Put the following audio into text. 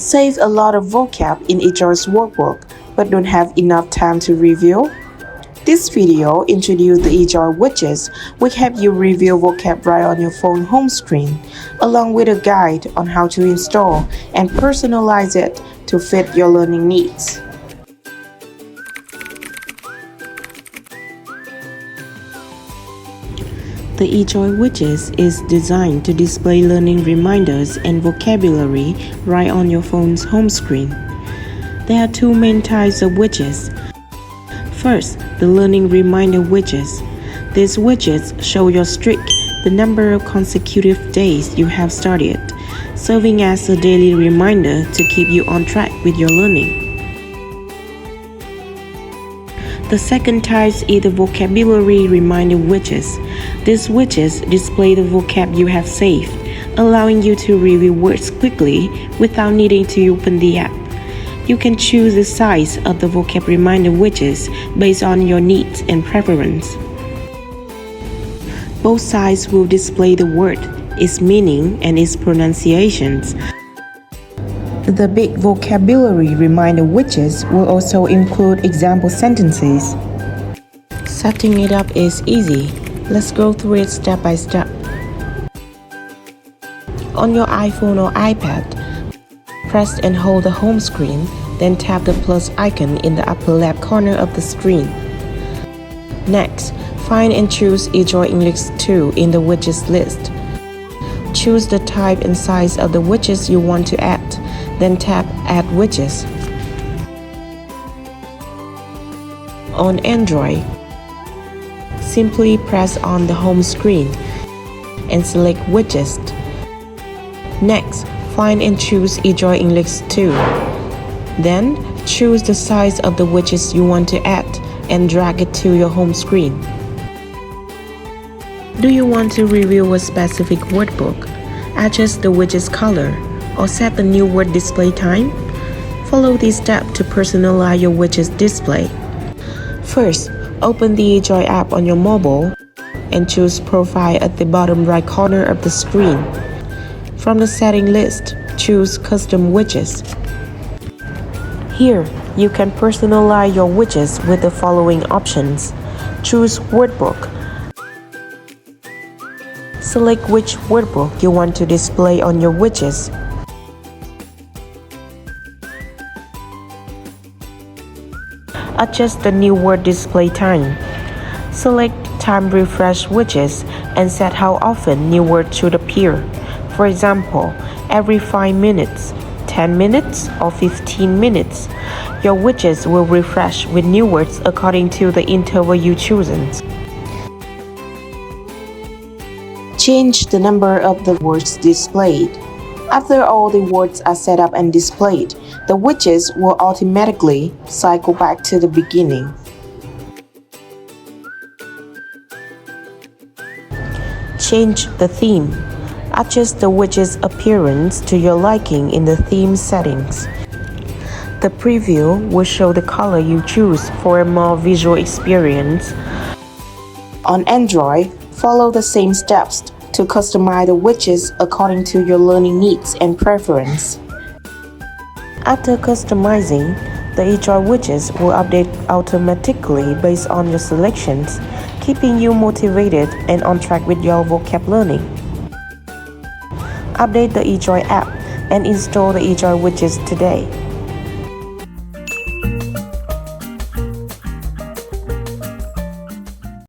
Save a lot of vocab in eJOY's workbook, but don't have enough time to review? This video introduces the eJOY widgets, which help you review vocab right on your phone home screen, along with a guide on how to install and personalize it to fit your learning needs. The eJOY widgets is designed to display learning reminders and vocabulary right on your phone's home screen. There are two main types of widgets. First, the learning reminder widgets. These widgets show your streak, the number of consecutive days you have studied, serving as a daily reminder to keep you on track with your learning. The second type is the vocabulary reminder widgets. These widgets display the vocab you have saved, allowing you to review words quickly without needing to open the app. You can choose the size of the vocab reminder widgets based on your needs and preference. Both sides will display the word, its meaning, and its pronunciations. The big vocabulary reminder widgets will also include example sentences. Setting it up is easy. Let's go through it step by step. On your iPhone or iPad, press and hold the home screen, then tap the plus icon in the upper left corner of the screen. Next, find and choose eJOY English 2 in the widgets list. Choose the type and size of the widgets you want to add, then tap Add Widgets. On Android, simply press on the home screen and select Widgets. Next, find and choose eJOY English 2. Then, choose the size of the widgets you want to add and drag it to your home screen. Do you want to review a specific wordbook? Adjust the widget's color or set the new word display time? Follow these steps to personalize your widget's display. First, open the eJOY app on your mobile and choose Profile at the bottom right corner of the screen. From the setting list, choose Custom Widgets. Here, you can personalize your widgets with the following options. Choose Wordbook. Select which wordbook you want to display on your widgets. Adjust the new word display time. Select Time Refresh widgets and set how often new words should appear. For example, every 5 minutes, 10 minutes, or 15 minutes. Your widgets will refresh with new words according to the interval you chosen. Change the number of the words displayed. After all the words are set up and displayed, the widgets will automatically cycle back to the beginning. Change the theme. Adjust the widget's appearance to your liking in the theme settings. The preview will show the color you choose for a more visual experience. On Android, follow the same steps to customize the widgets according to your learning needs and preference. After customizing, the eJOY widgets will update automatically based on your selections, keeping you motivated and on track with your vocab learning. Update the eJOY app and install the eJOY widgets today.